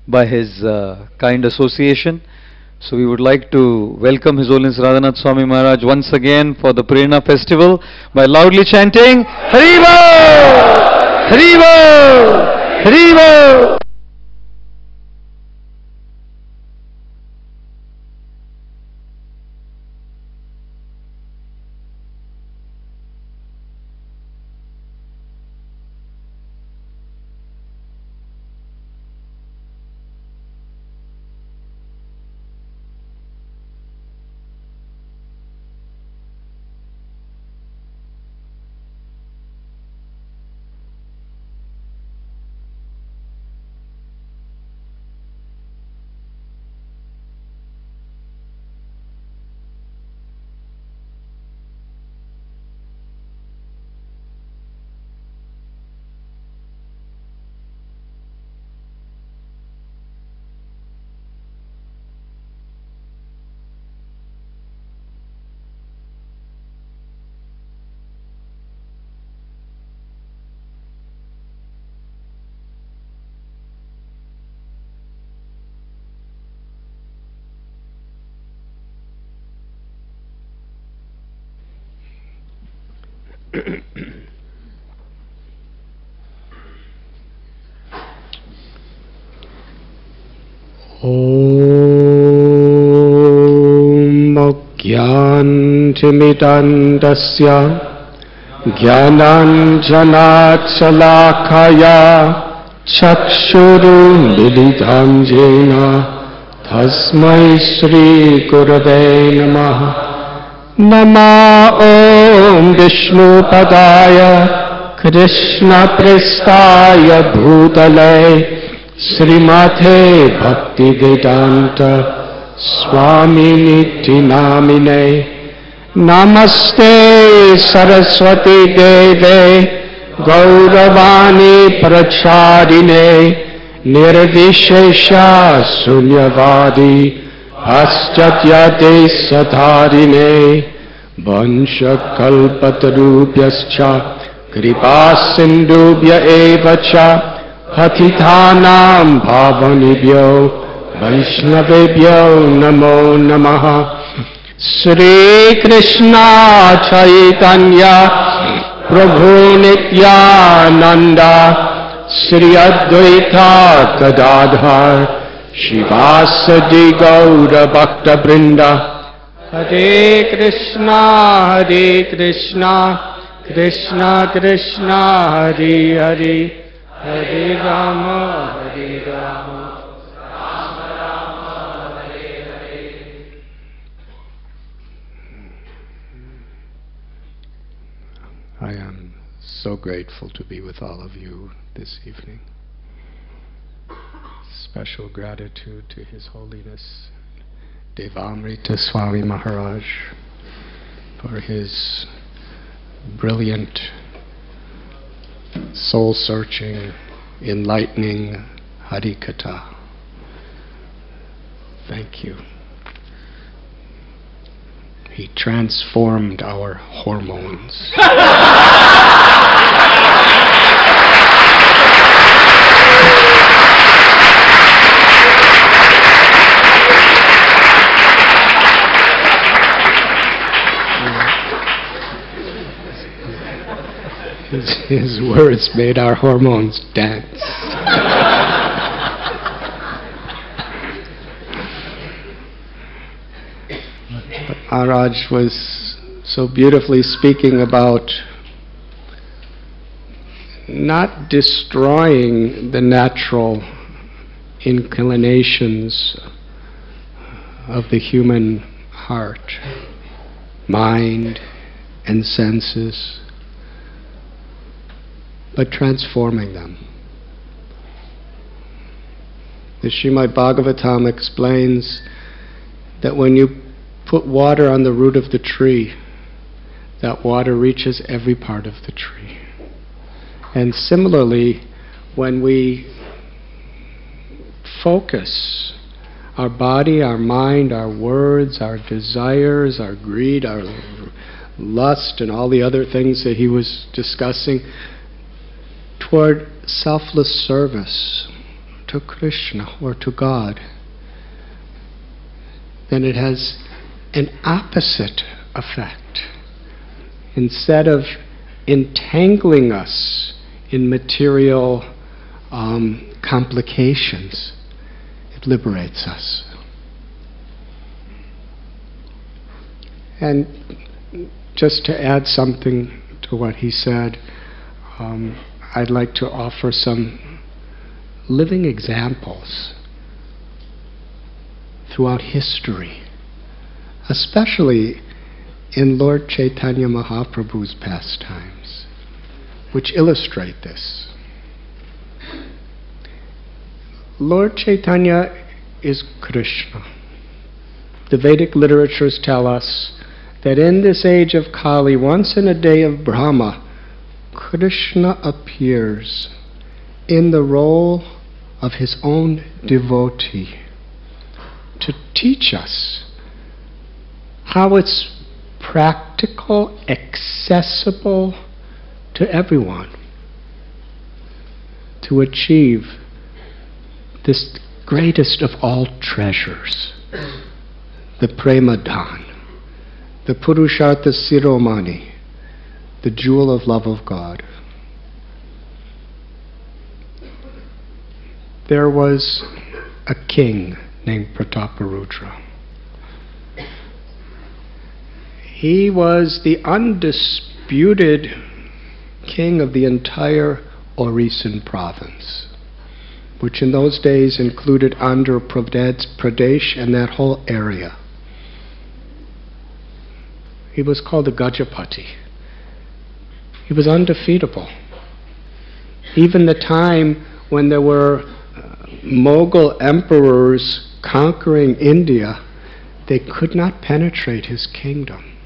by his kind association. So we would like to welcome His Holiness Radhanath Swami Maharaj once again for the Prerana festival by loudly chanting Haribo! Haribo! Haribo! Jnananjana Salakaya चक्षुरुन्मिलितं येन तस्मै श्रीगुरवे नमः। नमः ॐ विष्णुपदाय कृष्णप्रेष्ठाय भूतले श्रीमते भक्तिवेदान्त स्वामिनिति नामिने। नमस्ते सरस्वती देवे गौरवाणी प्रचारिणे निर्विशेषा शून्यवादी पाश्चात्यदेशधारिणे वंशकल्पतरुभ्यश्च कृपा सिन्धुभ्य एव च पतितानां पावनेभ्यो वैष्णवेभ्यो नमो नमः। श्रीकृष्ण चैतन्य प्रभु नित्यानंद श्री अद्वैता गदाधर शिवासदि गौर भक्त वृंद। हरे कृष्णा कृष्ण कृष्ण हरे हरे, हरे Ram I am so grateful to be with all of you this evening. Special gratitude to His Holiness Devamrita Swami Maharaj for his brilliant, soul-searching, enlightening Harikatha. Thank you. He transformed our hormones. His words made our hormones dance. Maharaj was so beautifully speaking about not destroying the natural inclinations of the human heart, mind, and senses, but transforming them. The Srimad Bhagavatam explains that when you put water on the root of the tree, that water reaches every part of the tree. And similarly, when we focus our body, our mind, our words, our desires, our greed, our lust, and all the other things that he was discussing toward selfless service to Krishna or to God, then it has an opposite effect. Instead of entangling us in material complications, it liberates us. And just to add something to what he said, I'd like to offer some living examples throughout history, especially in Lord Chaitanya Mahaprabhu's pastimes, which illustrate this. Lord Chaitanya is Krishna. The Vedic literatures tell us that in this age of Kali, once in a day of Brahma, Krishna appears in the role of his own devotee to teach us how it's practical, accessible to everyone to achieve this greatest of all treasures, the Prema Dhan, the Purushartha Siromani, the jewel of love of God. There was a king named Prataparudra. He was the undisputed king of the entire Orisen province. which in those days included Andhra Pradesh and that whole area. He was called the Gajapati. He was undefeatable. Even the time when there were Mughal emperors conquering India, they could not penetrate his kingdom.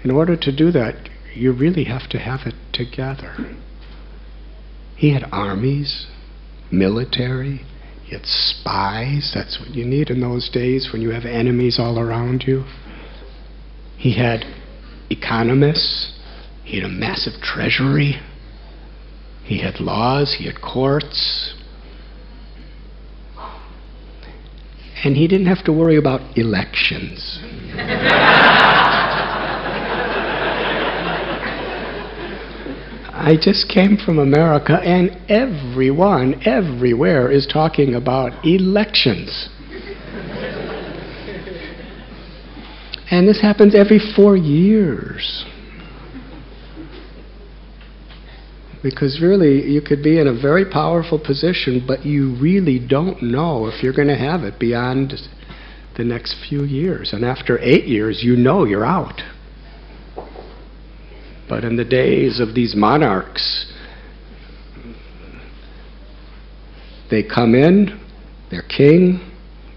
In order to do that, you really have to have it together. He had armies, military, he had spies. That's what you need in those days when you have enemies all around you. He had economists. He had a massive treasury. He had laws. He had courts. And he didn't have to worry about elections. I just came from America, and everyone, everywhere, is talking about elections. And this happens every 4 years. Because really, you could be in a very powerful position, but you really don't know if you're going to have it beyond the next few years. And after 8 years, you know you're out. But in the days of these monarchs, they come in, they're king,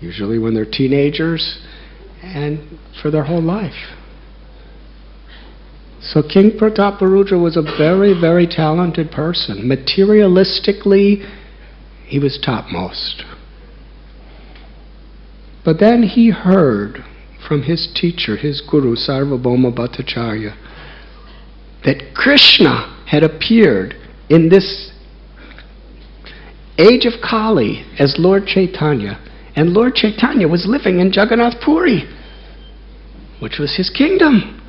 usually when they're teenagers, and for their whole life. So King Prataparudra was a very, very talented person. Materialistically, he was topmost. But then he heard from his teacher, his guru, Sarvabhauma Bhattacharya, that Krishna had appeared in this age of Kali as Lord Chaitanya, and Lord Chaitanya was living in Jagannath Puri, which was his kingdom.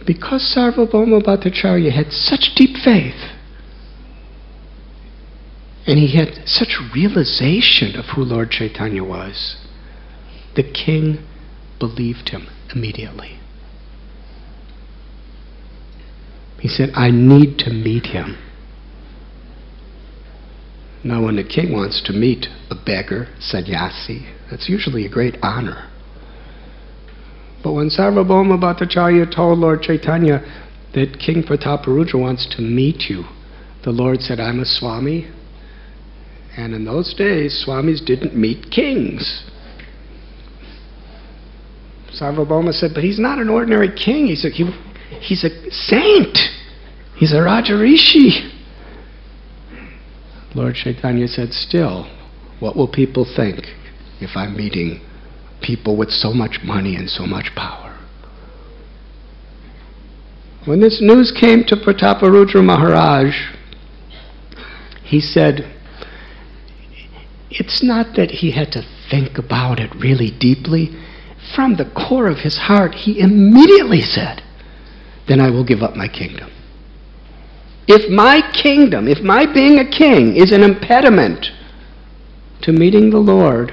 Because Sarvabhauma Bhattacharya had such deep faith, and he had such realization of who Lord Chaitanya was, the king believed him immediately. He said, I need to meet him. Now when the king wants to meet a beggar, sannyasi, that's usually a great honor. But when Sarvabhauma Bhattacharya told Lord Chaitanya that King Prataparudra wants to meet you, the Lord said, I'm a Swami. And in those days, Swamis didn't meet kings. Sarvabhauma said, but he's not an ordinary king. He's a saint. He's a Rajarishi. Lord Chaitanya said, still, what will people think if I'm meeting people with so much money and so much power? When this news came to Prataparudra Maharaj, he said, it's not that he had to think about it really deeply. From the core of his heart, he immediately said, then I will give up my kingdom. If my kingdom, if my being a king is an impediment to meeting the Lord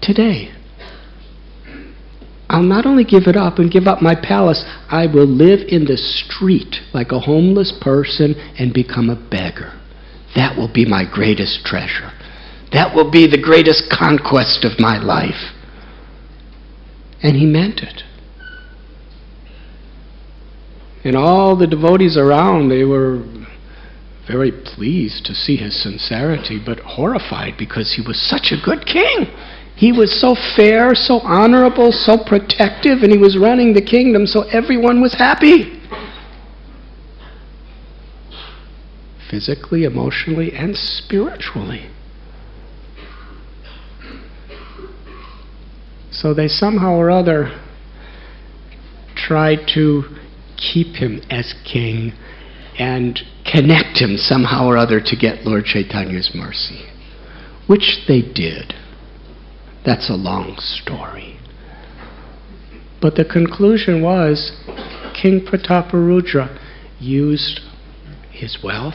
today, I'll not only give it up and give up my palace, I will live in the street like a homeless person and become a beggar. That will be my greatest treasure. That will be the greatest conquest of my life. And he meant it. And all the devotees around, they were very pleased to see his sincerity, but horrified because he was such a good king. He was so fair, so honorable, so protective, and he was running the kingdom, so everyone was happy. Physically, emotionally, and spiritually. So they somehow or other tried to keep him as king and connect him somehow or other to get Lord Chaitanya's mercy, which they did. That's a long story. But the conclusion was King Prataparudra used his wealth,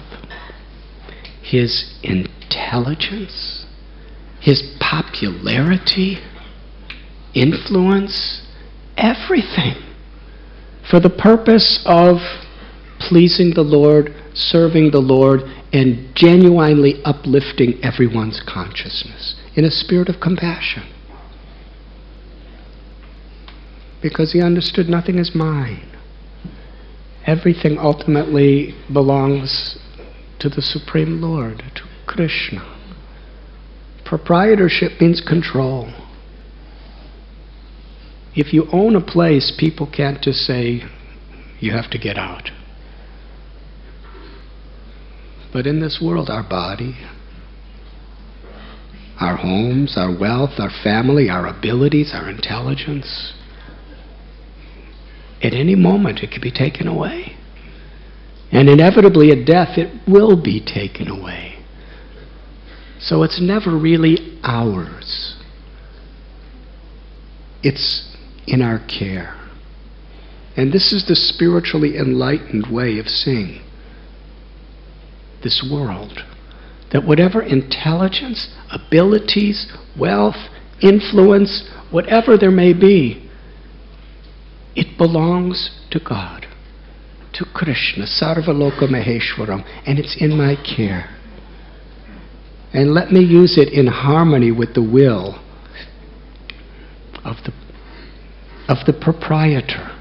his intelligence, his popularity, influence, everything for the purpose of pleasing the Lord, serving the Lord, and genuinely uplifting everyone's consciousness in a spirit of compassion. Because he understood nothing is mine. Everything ultimately belongs to the Supreme Lord, to Krishna. Proprietorship means control. If you own a place, people can't just say, you have to get out. But in this world, our body, our homes, our wealth, our family, our abilities, our intelligence, at any moment it could be taken away. And inevitably at death it will be taken away. So it's never really ours. It's in our care. And this is the spiritually enlightened way of seeing this world. That whatever intelligence, abilities, wealth, influence, whatever there may be, it belongs to God, to Krishna, Sarvaloka Maheshwaram, and it's in my care. And let me use it in harmony with the will of the proprietor.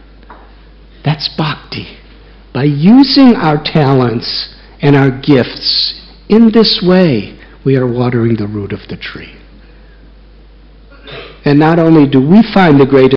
That's bhakti. By using our talents and our gifts in this way, we are watering the root of the tree. And not only do we find the greatest